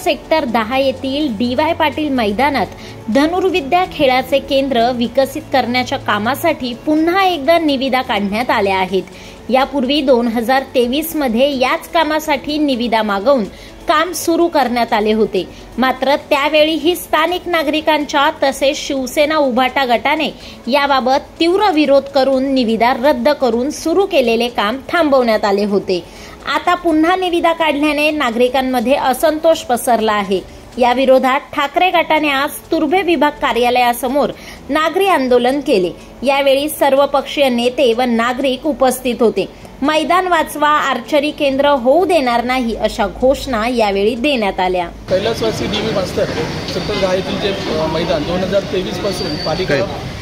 Sector 10 येथील DY. Patil मैदानात धनुर्विद्या खेळाचे केंद्र विकसित करण्याच्या कामासाठी पुन्हा एकदा निविदा काढण्यात आल्या आहेत। यापूर्वी 2023 मध्ये याच कामासाठी निविदा मागवून काम सुरू करण्यात आले होते। मात्र त्यावेळीही स्थानिक नागरिकांच्या तसेच शिवसेना उभाटा गटाने याबाबत तीव्र विरोध करून निविदा रद्द करून सुरू केलेले काम थांबवण्यात आले होते। आता पुन्हा निविदा काढल्याने नागरिकांमध्ये असंतोष पसरला आहे। या विरोधात ठाकरे गटाने आज तुर्भे विभाग कार्यालयासमोर नागरी आंदोलन केले। यावेळी सर्वपक्षीय नेते व नागरिक उपस्थित होते। मैदान वाचवा, आर्चरी केंद्र होऊ देणार नाही अशा घोषणा यावेळी देण्यात आल्या। कैलासवासी डी.वाय. मास्टर सेक्टर 10 येथील जे मैदान 2023 पासून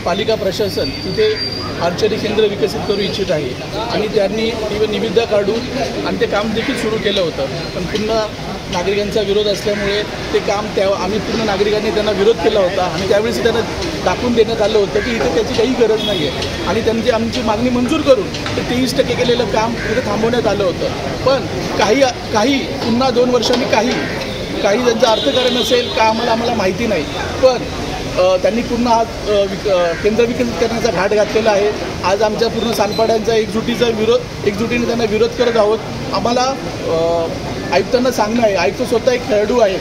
पालिका प्रशासन तिथे आर्चरी केंद्र विकसित करू इच्छित आहे आणि त्यांनी निविदा काढून आणि ते काम देखील सुरू केलं होतं। पण पुन्हा नागरिकांचा विरोध असल्यामुळे ते काम आम्ही पूर्ण नागरिकांनी त्यांना विरोध केला होता आणि त्यावेळेस त्यांना दाखवून देण्यात आलं होतं की इथे त्याची काही गरज नाही आहे आणि त्यांची आमची मागणी मंजूर करून ते 23% केलेलं काम इथे थांबवण्यात आलं होतं। पण काही पुन्हा 2 वर्षांनी काही त्यांचं अर्थकारण असेल का आम्हाला माहिती नाही, पण त्यांनी पुन्हा आज केंद्र विकसित करण्याचा घाट घातलेला आहे। आज आमच्या पूर्ण सानपाड्यांचा एकजुटीने त्यांना विरोध करत आहोत। आम्हाला आयुक्तांना सांगणं आहे, आयुक्त स्वतः एक खेळाडू आहे,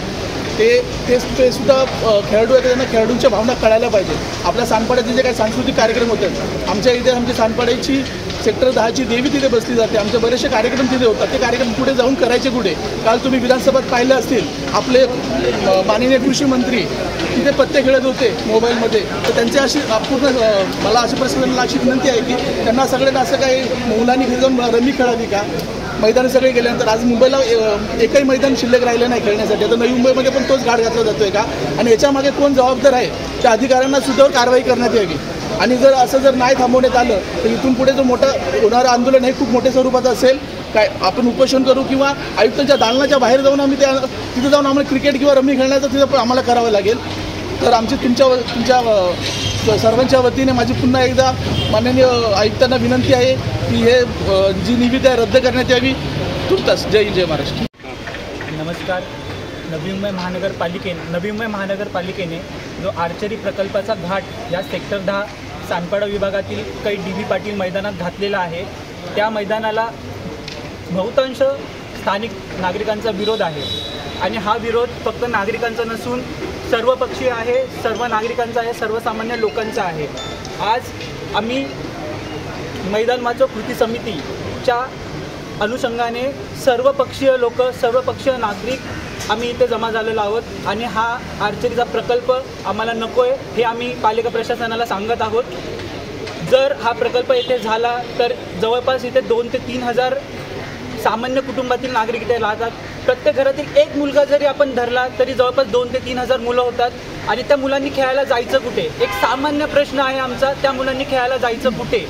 ते सुद्धा खेळाडू आहे, त्यांना खेळाडूंच्या भावना कळायला पाहिजे। आपल्या सानपाड्याचे जे काही सांस्कृतिक कार्यक्रम होतात, आमच्या इथे आमच्या सानपाड्याची सेक्टर 10ची देवी तिथे बसली जाते, आमचे बरेचसे कार्यक्रम तिथे होतात। ते कार्यक्रम पुढे जाऊन करायचे कुठे? काल तुम्ही विधानसभेत पाहिले असतील, आपले माननीय कृषी मंत्री तिथे पत्ते खेळत होते मोबाईलमध्ये। तर त्यांची अशी पूर्ण मला अशा प्रशासनाला अशी विनंती आहे की त्यांना सगळ्यांना असं काही मुलांनी घरी जाऊन रमी खेळावी का? मैदान सगळे गेल्यानंतर आज मुंबईला एकही मैदान शिल्लक राहिलं नाही खेळण्यासाठी। आता नवी मुंबईमध्ये पण तोच घाट घातला जातोय का? आणि याच्यामागे कोण जबाबदार आहे? त्या अधिकाऱ्यांना सुद्धा कारवाई करण्यात यावी। आणि जर नाही थांबवण्यात आलं तर इथून पुढे जो मोठं होणारं आंदोलन हे खूप मोठ्या स्वरूपाचं असेल। काय आपण उपोषण करू किंवा आयुक्तांच्या दालनाच्या बाहेर जाऊन आम्ही तिथे जाऊन आम्हाला क्रिकेट किंवा रमी खेळण्याचं तिथं आम्हाला करावं लागेल। तर आमची तुमच्या सर्वांच्या वतीने माझी पुन्हा एकदा माननीय आयुक्तांना विनंती आहे की हे जी निविदा रद्द करण्यात यावी तुर्तास। जय हिंद, जय महाराष्ट्र। नमस्कार। नवी मुंबई महानगरपालिकेने जो आर्चरी प्रकल्पाचा घाट या सेक्टर 10 सानपाडा विभागातील काही डी.वाय. पाटील मैदानात घातलेला आहे, त्या मैदानाला बहुतांश स्थानिक नागरिकांचा विरोध आहे आणि हा विरोध फक्त नागरिकांचा नसून सर्वपक्षीय आहे, सर्व नागरिकांचा आहे, सर्वसामान्य लोकांचा आहे। आज आम्ही मैदान वाचव कृती समितीच्या अनुषंगाने सर्वपक्षीय लोक, सर्वपक्षीय नागरिक आम्ही इथे जमा झालेलो आहोत आणि हा आर्चरीचा प्रकल्प आम्हाला नको आहे हे आम्ही पालिका प्रशासनाला सांगत आहोत। जर हा प्रकल्प इथे झाला तर जवळपास इथे 2 ते 3 हजार सामान्य कुटुंबातील नागरिक इथे राहतात। प्रत्येक घरातील एक मुलगा जरी आपण धरला तरी जवळपास 2 ते 3 हजार मुलं होतात आणि त्या मुलांनी खेळायला जायचं कुठे? एक सामान्य प्रश्न आहे आमचा, त्या मुलांनी खेळायला जायचं कुठे?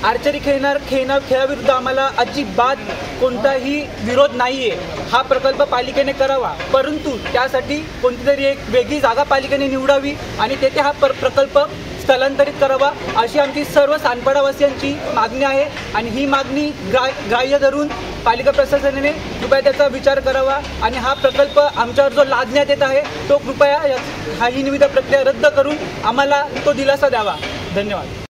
आर्चरी खेळाविरुद्ध आम्हाला अजिबात कोणताही विरोध नाही आहे। हा प्रकल्प पालिकेने करावा, परंतु त्यासाठी कोणतीतरी एक वेगळी जागा पालिकेने निवडावी आणि तेथे हा प्रकल्प स्थलांतरित करावा अशी आमची सर्व सानपाडावासियांची मागणी आहे आणि ही मागणी ग्राह्य धरून पालिका प्रशासनाने कृपया त्याचा विचार करावा आणि हा प्रकल्प आमच्यावर जो लादण्यात येत आहे तो कृपया ही निविदा प्रक्रिया रद्द करून आम्हाला तो दिलासा द्यावा। धन्यवाद।